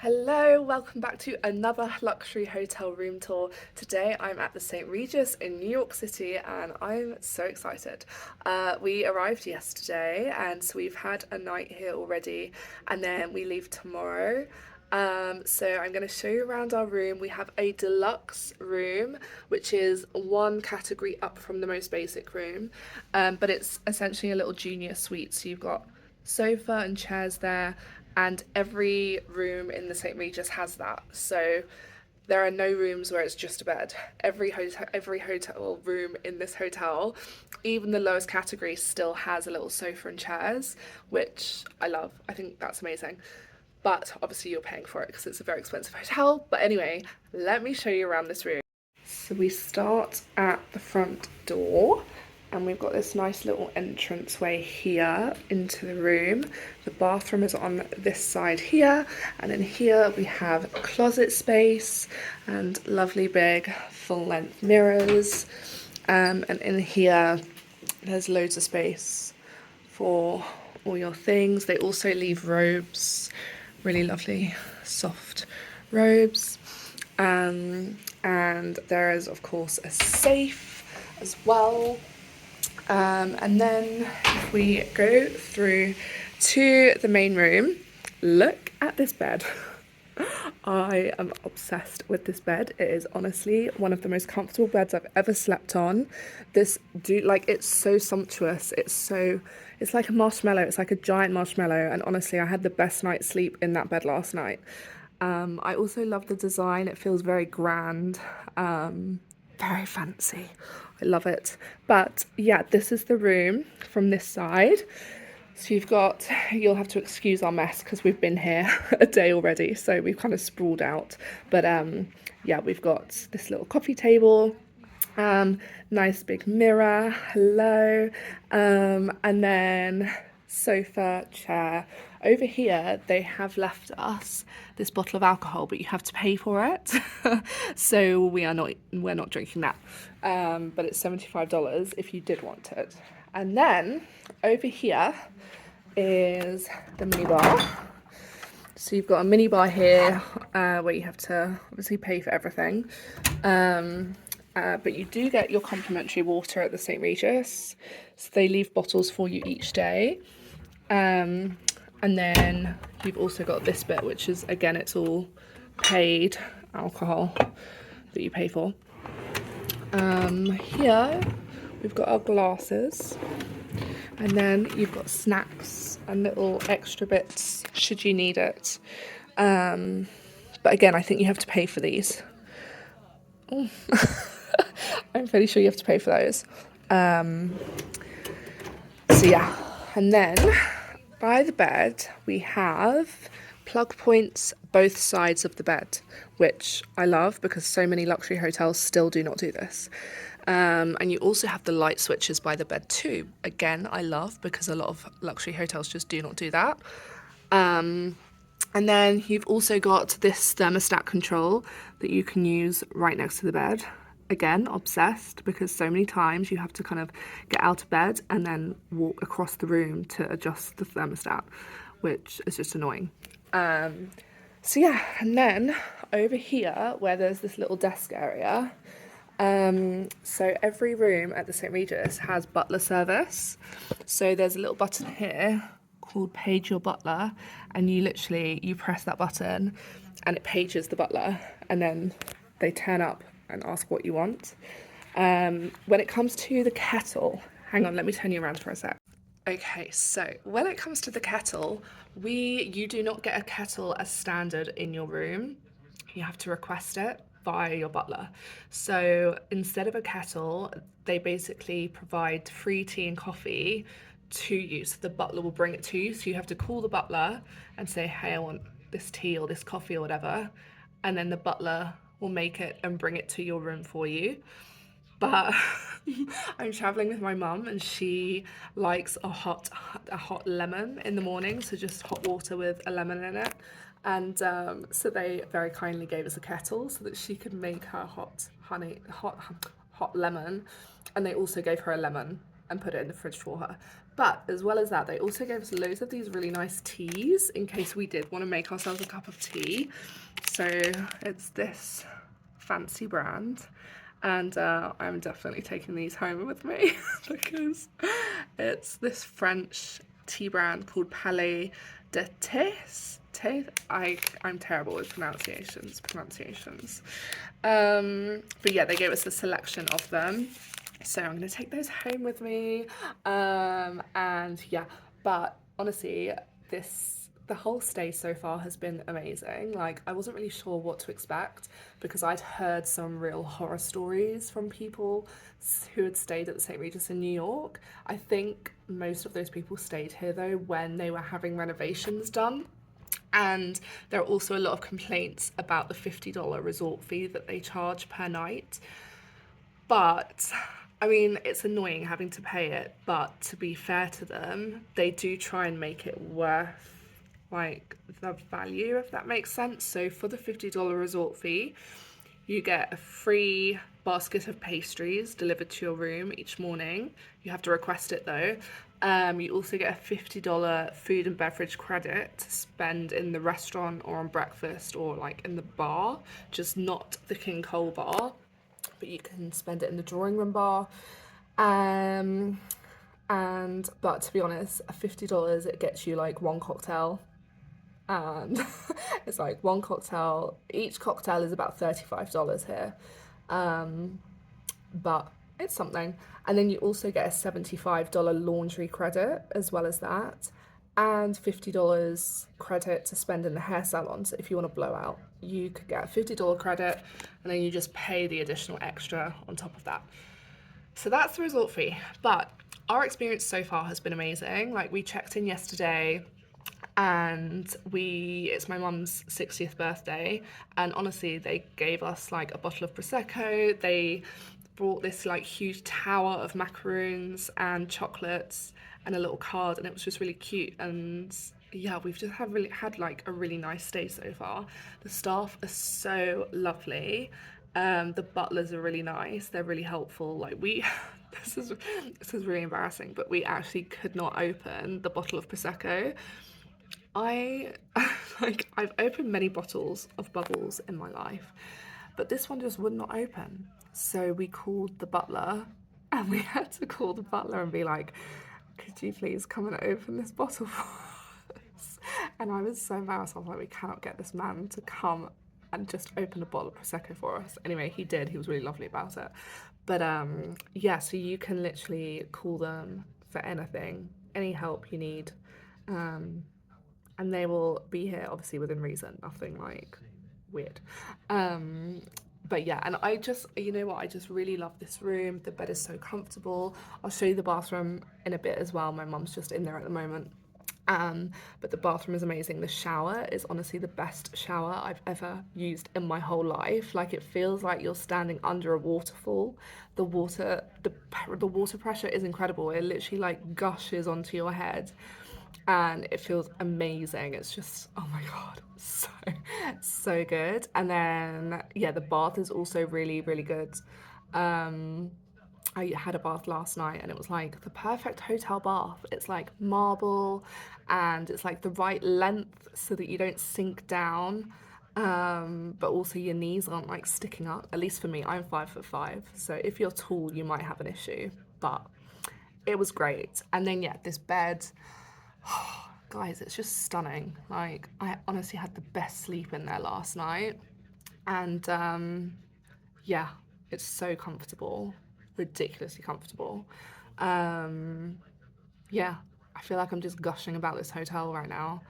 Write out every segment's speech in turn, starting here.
Hello, welcome back to another luxury hotel room tour. Today I'm at the St Regis in New York City and I'm so excited. We arrived yesterday and so we've had a night here already and then we leave tomorrow. So I'm going to show you around our room. We have a deluxe room, which is one category up from the most basic room, but it's essentially a little junior suite. So you've got sofa and chairs there, and every room in the St Regis has that. So there are no rooms where it's just a bed. Every hotel room in this hotel, even the lowest category, still has a little sofa and chairs, which I love. I think that's amazing. But obviously you're paying for it because it's a very expensive hotel. But anyway, let me show you around this room. So we start at the front door and we've got this nice little entranceway here into the room. The bathroom is on this side here, and in here we have closet space and lovely big full-length mirrors. And in here there's loads of space for all your things. They also leave robes, really lovely soft robes. And there is of course a safe as well. And then if we go through to the main room, look at this bed. I am obsessed with this bed. It is honestly one of the most comfortable beds I've ever slept on. It's so sumptuous. It's like a marshmallow. It's like a giant marshmallow. And honestly, I had the best night's sleep in that bed last night. I also love the design. It feels very grand, very fancy. I love it. But yeah, this is the room from this side. So you'll have to excuse our mess because we've been here a day already, so we've kind of sprawled out. But yeah, we've got this little coffee table, nice big mirror, hello, and then sofa, chair. Over here they have left us this bottle of alcohol, but you have to pay for it. So we're not drinking that, but it's $75 if you did want it. And then over here is the minibar. So you've got a minibar here, where you have to obviously pay for everything, but you do get your complimentary water at the St Regis, so they leave bottles for you each day. And then you've also got this bit, which is, again, it's all paid alcohol that you pay for. Here we've got our glasses, and then you've got snacks and little extra bits should you need it. But again, I think you have to pay for these. Oh. I'm fairly sure you have to pay for those. So yeah, and then by the bed we have plug points both sides of the bed, which I love because so many luxury hotels still do not do this. And you also have the light switches by the bed too. Again, I love because a lot of luxury hotels just do not do that. And then you've also got this thermostat control that you can use right next to the bed. Again, obsessed because so many times you have to kind of get out of bed and then walk across the room to adjust the thermostat, which is just annoying. So yeah, and then over here where there's this little desk area, so every room at the St Regis has butler service. So there's a little button here called Page Your Butler, and you press that button and it pages the butler, and then they turn up and ask what you want. When it comes to the kettle, hang on, let me turn you around for a sec. Okay, so when it comes to the kettle, you do not get a kettle as standard in your room. You have to request it via your butler. So instead of a kettle, they basically provide free tea and coffee to you. So the butler will bring it to you. So you have to call the butler and say, hey, I want this tea or this coffee or whatever. And then the butler will make it and bring it to your room for you. But I'm traveling with my mum and she likes a hot lemon in the morning, so just hot water with a lemon in it. And so they very kindly gave us a kettle so that she could make her hot lemon, and they also gave her a lemon and put it in the fridge for her. But as well as that, they also gave us loads of these really nice teas in case we did want to make ourselves a cup of tea. So it's this fancy brand, and I'm definitely taking these home with me because it's this French tea brand called Palais de Thé. I'm terrible with pronunciations. But yeah, they gave us a selection of them. So I'm going to take those home with me. And yeah, but honestly, the whole stay so far has been amazing. Like, I wasn't really sure what to expect because I'd heard some real horror stories from people who had stayed at the St Regis in New York. I think most of those people stayed here though when they were having renovations done. And there are also a lot of complaints about the $50 resort fee that they charge per night. But I mean, it's annoying having to pay it, but to be fair to them, they do try and make it worth like the value, if that makes sense. So for the $50 resort fee, you get a free basket of pastries delivered to your room each morning. You have to request it though. You also get a $50 food and beverage credit to spend in the restaurant or on breakfast or like in the bar, just not the King Cole bar, but you can spend it in the drawing room bar. And but to be honest, at $50 it gets you like one cocktail, and it's like one cocktail. Each cocktail is about $35 here, but it's something. And then you also get a $75 laundry credit as well as that, and $50 credit to spend in the hair salon. So if you want to blow out, you could get a $50 credit, and then you just pay the additional extra on top of that. So that's the resort fee. But our experience so far has been amazing. Like, we checked in yesterday and it's my mum's 60th birthday, and honestly they gave us like a bottle of prosecco. They brought this like huge tower of macaroons and chocolates and a little card, and it was just really cute. And yeah, we've just had like a really nice stay so far. The staff are so lovely. The butlers are really nice. They're really helpful. Like, we this is really embarrassing, but we actually could not open the bottle of prosecco. I I've opened many bottles of bubbles in my life, but this one just would not open. So we called the butler, and we had to call the butler and be like, "Could you please come and open this bottle for us?" And I was so embarrassed. I was like, "We cannot get this man to come and just open a bottle of prosecco for us." Anyway, he did. He was really lovely about it. But yeah, so you can literally call them for anything, any help you need. Um, and they will be here obviously within reason, nothing like weird. um but yeah, and I just, you know what, I just really love this room. The bed is so comfortable. I'll show you the bathroom in a bit as well. My mum's just in there at the moment. But the bathroom is amazing. The shower is honestly the best shower I've ever used in my whole life. Like, it feels like you're standing under a waterfall. The water pressure is incredible. It literally like gushes onto your head, and it feels amazing. It's just, oh my god, so good. And then yeah, the bath is also really, really good. um I had a bath last night, and it was like the perfect hotel bath. It's like marble, and it's like the right length so that you don't sink down, but also your knees aren't like sticking up. At least for me, I'm 5'5", so if you're tall you might have an issue. But it was great. And then yeah, this bed, guys, it's just stunning. Like, I honestly had the best sleep in there last night. And yeah, it's so comfortable, ridiculously comfortable. Um, yeah, I feel like I'm just gushing about this hotel right now,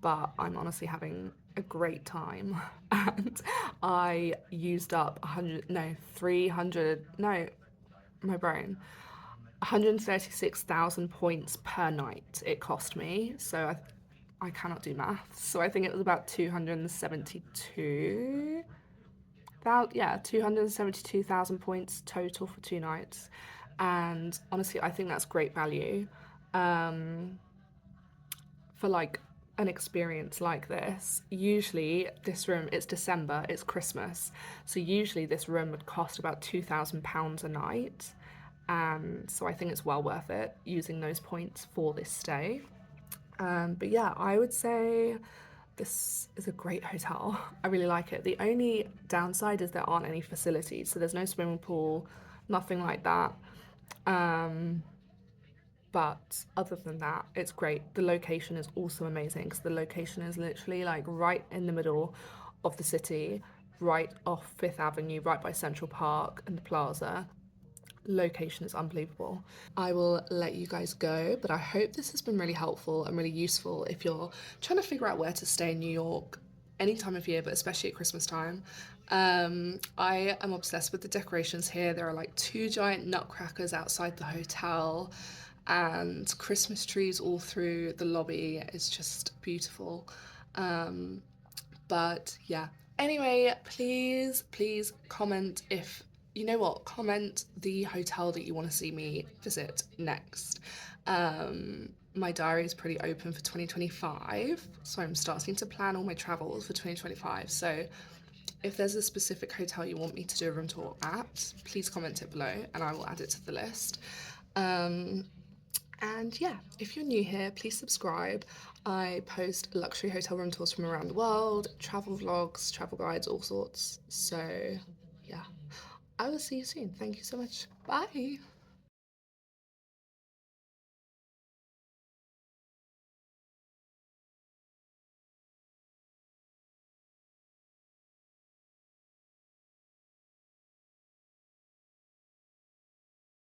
but I'm honestly having a great time. And I used up 100, no, 300, no, my brain. 136,000 points per night it cost me. So I cannot do maths. So I think it was about 272. Yeah, 272,000 points total for 2 nights. And honestly, I think that's great value for like an experience like this. Usually this room, it's December, it's Christmas, so usually this room would cost about £2,000 a night. and so I think it's well worth it using those points for this stay. But yeah, I would say this is a great hotel. I really like it. The only downside is there aren't any facilities, so there's no swimming pool, nothing like that. Um, but other than that, it's great. The location is also amazing because the location is literally like right in the middle of the city, right off Fifth Avenue, right by Central Park and the plaza. Location is unbelievable. I will let you guys go, but I hope this has been really helpful and really useful if you're trying to figure out where to stay in New York any time of year, but especially at Christmas time. I am obsessed with the decorations here. There are like two giant nutcrackers outside the hotel and Christmas trees all through the lobby. It's just beautiful. Um, but yeah. Anyway, please comment if you know what, comment the hotel that you want to see me visit next. My diary is pretty open for 2025, so I'm starting to plan all my travels for 2025. So if there's a specific hotel you want me to do a room tour at, please comment it below and I will add it to the list. Um, and yeah, if you're new here, please subscribe. I post luxury hotel room tours from around the world, travel vlogs, travel guides, all sorts. So yeah, I will see you soon. Thank you so much. Bye.